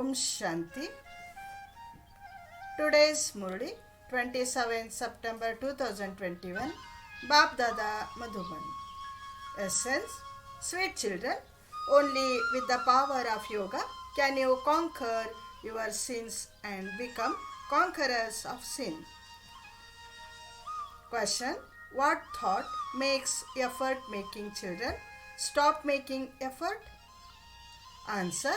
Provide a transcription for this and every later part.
Om Shanti. Today is Murli, 27 September 2021, Bap Dada Madhuban. Essence: Sweet children, only with the power of yoga can you conquer your sins and become conquerors of sin. Question: What thought makes effort making children stop making effort? Answer: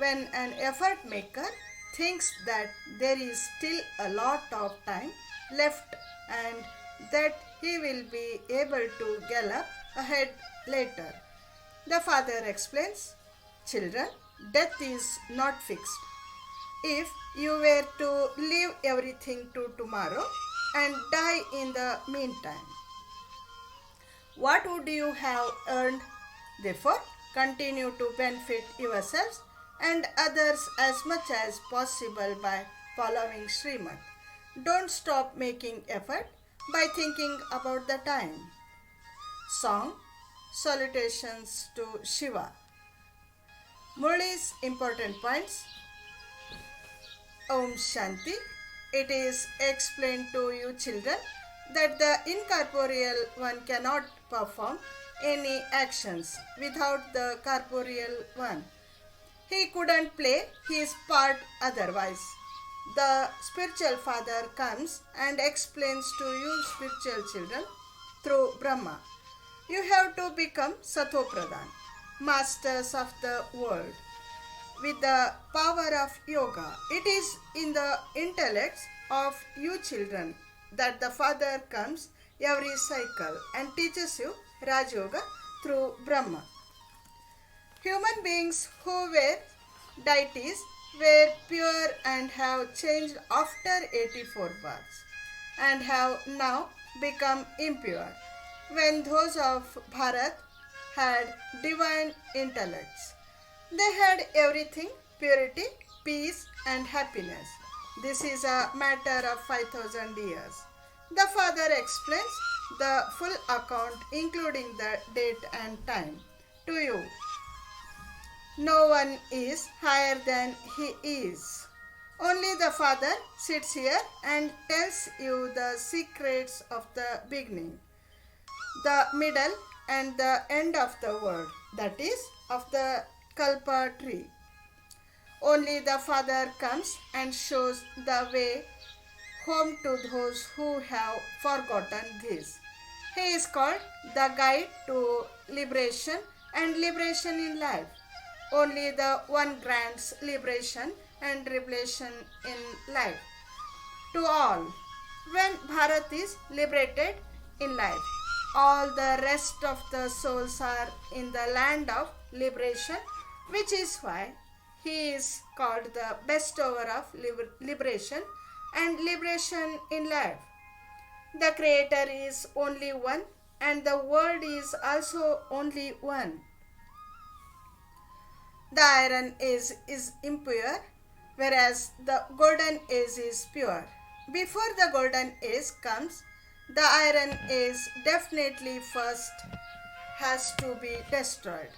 When an effort maker thinks that there is still a lot of time left and that he will be able to gallop ahead later. The father explains, Children, death is not fixed. If you were to leave everything to tomorrow and die in the meantime, what would you have earned? Therefore, continue to benefit yourselves and others as much as possible by following Srimad. Don't stop making effort by thinking about the time. Song: Salutations to Shiva. Murli's important points. Om Shanti. It is explained to you children that the incorporeal one cannot perform any actions without the corporeal one. He couldn't play his part otherwise. The spiritual father comes and explains to you spiritual children through Brahma. You have to become Satopradhan, masters of the world. With the power of yoga, it is in the intellects of you children that the father comes every cycle and teaches you Raj Yoga through Brahma. Human beings who were deities were pure and have changed after 84 births and have now become impure when those of Bharat had divine intellects. They had everything: purity, peace and happiness. This is a matter of 5,000 years. The father explains the full account including the date and time to you. No one is higher than he is. Only the father sits here and tells you the secrets of the beginning, the middle and the end of the world, that is, of the Kalpa tree. Only the father comes and shows the way home to those who have forgotten this. He is called the guide to liberation and liberation in life. Only the one grants liberation and revelation in life to all. When Bharat is liberated in life, all the rest of the souls are in the land of liberation, which is why he is called the bestower of liberation and liberation in life. The Creator is only one and the world is also only one. The iron age is impure, whereas the golden age is pure. Before the golden age comes, the iron age definitely first has to be destroyed.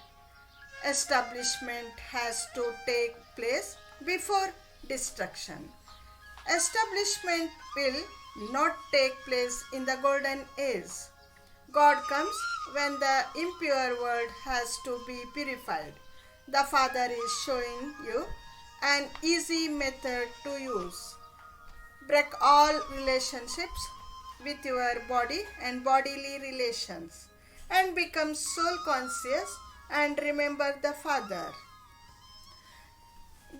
Establishment has to take place before destruction. Establishment will not take place in the golden age. God comes when the impure world has to be purified. The Father is showing you an easy method to use. Break all relationships with your body and bodily relations and become soul conscious and remember the Father.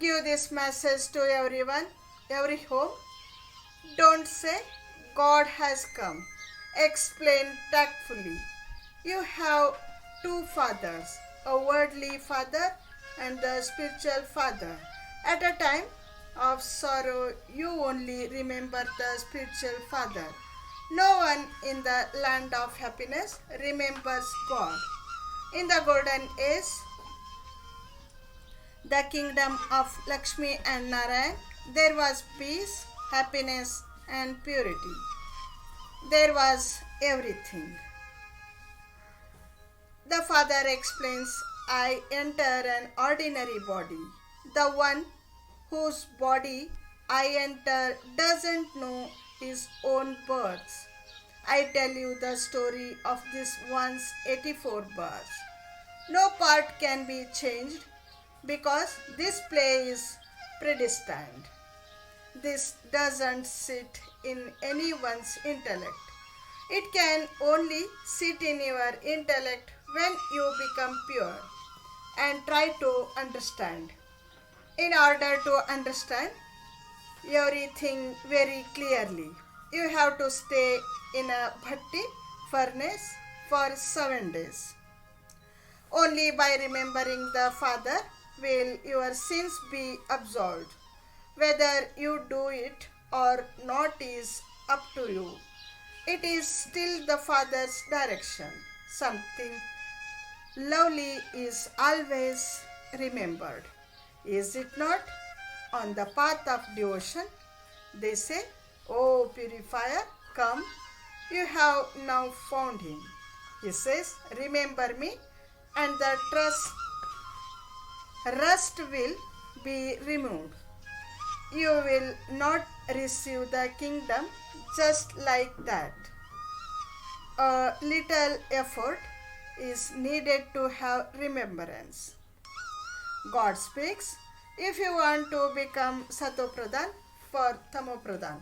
Give this message to everyone, every home. Don't say, God has come. Explain tactfully. You have two fathers, a worldly father and the spiritual father. At a time of sorrow, you only remember the spiritual father. No one in the land of happiness remembers God. In the golden age, the kingdom of Lakshmi and Narayan, there was peace, happiness and purity. There was everything. The father explains, I enter an ordinary body. The one whose body I enter doesn't know his own birth. I tell you the story of this once 84 births. No part can be changed because this play is predestined. This doesn't sit in anyone's intellect. It can only sit in your intellect when you become pure and try to understand. In order to understand everything very clearly, you have to stay in a bhatti furnace for 7 days. Only by remembering the Father will your sins be absolved. Whether you do it or not is up to you. It is still the Father's direction. Something lovely is always remembered. Is it not? On the path of devotion, they say, "O purifier, come, you have now found him." He says, "Remember me, and the rust will be removed. You will not receive the kingdom just like that." A little effort is needed to have remembrance. God speaks, if you want to become Satopradhan for Tamopradhan,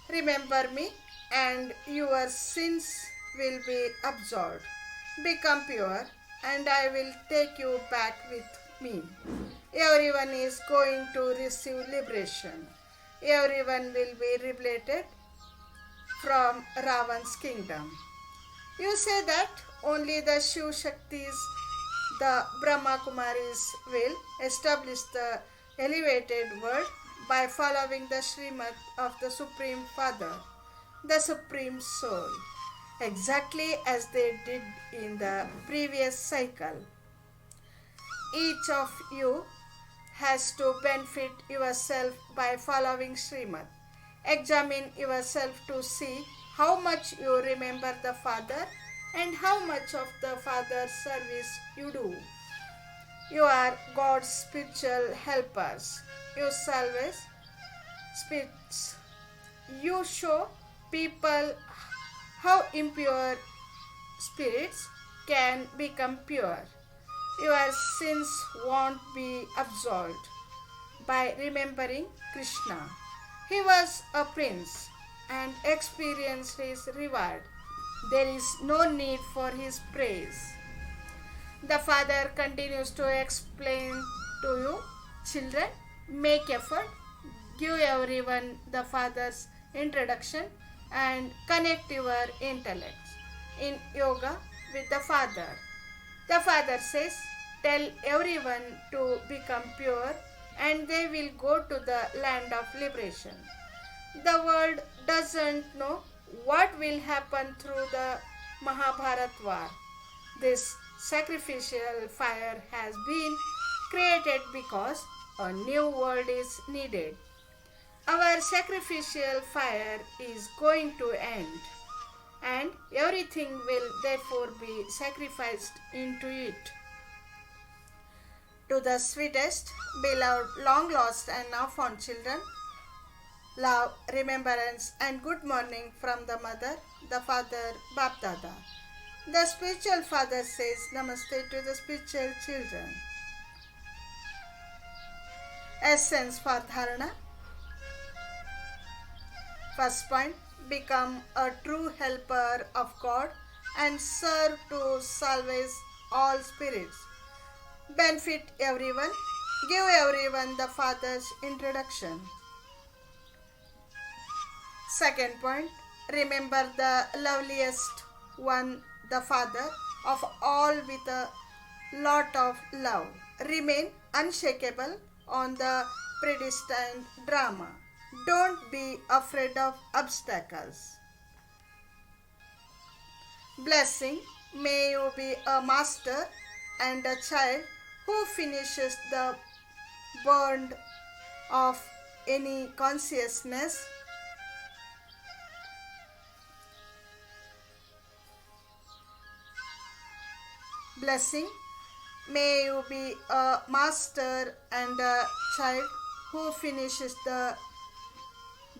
remember me and your sins will be absolved. Become pure and I will take you back with me. Everyone is going to receive liberation. Everyone will be liberated from Ravan's kingdom. You say that only the Shiv Shaktis, the Brahma kumaris, will establish the elevated world by following the Srimad of the Supreme Father, the Supreme Soul, exactly as they did in the previous cycle. Each of you has to benefit yourself by following Srimad. Examine yourself to see how much you remember the Father and how much of the Father's service you do. You are God's spiritual helpers. You salvage spirits. You show people how impure spirits can become pure. Your sins won't be absolved by remembering Krishna. He was a prince and experienced his reward. There is no need for his praise. The Father continues to explain to you, children, make effort, give everyone the Father's introduction and connect your intellects in yoga with the Father. The Father says, tell everyone to become pure and they will go to the land of liberation. The world doesn't know what will happen through the Mahabharat war. This sacrificial fire has been created because a new world is needed. Our sacrificial fire is going to end and everything will therefore be sacrificed into it. To the sweetest, beloved, long lost and now found children, love, remembrance and good morning from the mother, the father, Bap Dada. The spiritual father says Namaste to the spiritual children. Essence for Dharana. First point, become a true helper of God and serve to salvage all spirits. Benefit everyone, give everyone the Father's introduction. Second point, remember the loveliest one, the Father of all with a lot of love. Remain unshakable on the predestined drama. Don't be afraid of obstacles. Blessing, may you be a master and a child who finishes the bond of any consciousness. Blessing, May you be a master and a child who finishes the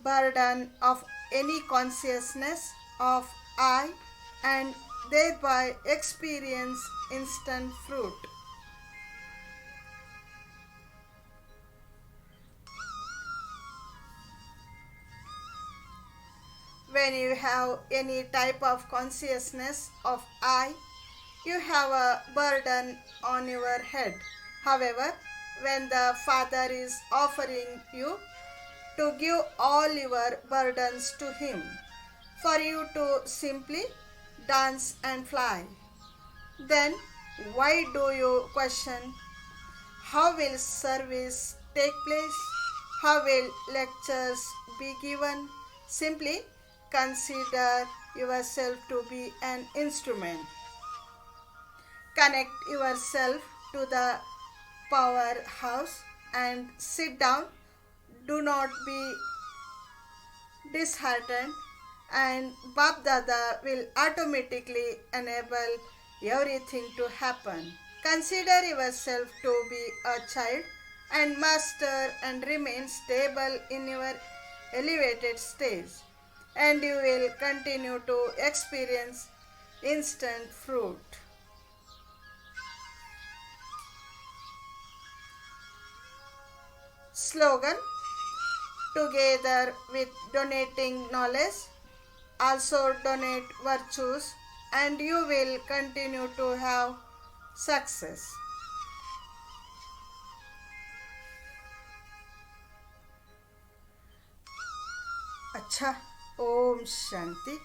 burden of any consciousness of I and thereby experience instant fruit. When you have any type of consciousness of I, you have a burden on your head. However, when the Father is offering you to give all your burdens to Him, for you to simply dance and fly, then why do you question? How will service take place? How will lectures be given? Simply consider yourself to be an instrument. Connect yourself to the powerhouse and sit down. Do not be disheartened, and Bab Dada will automatically enable everything to happen. Consider yourself to be a child and master and remain stable in your elevated stage, and you will continue to experience instant fruit. Slogan: together with donating knowledge, also donate virtues, and you will continue to have success. अच्छा, ओम शांति।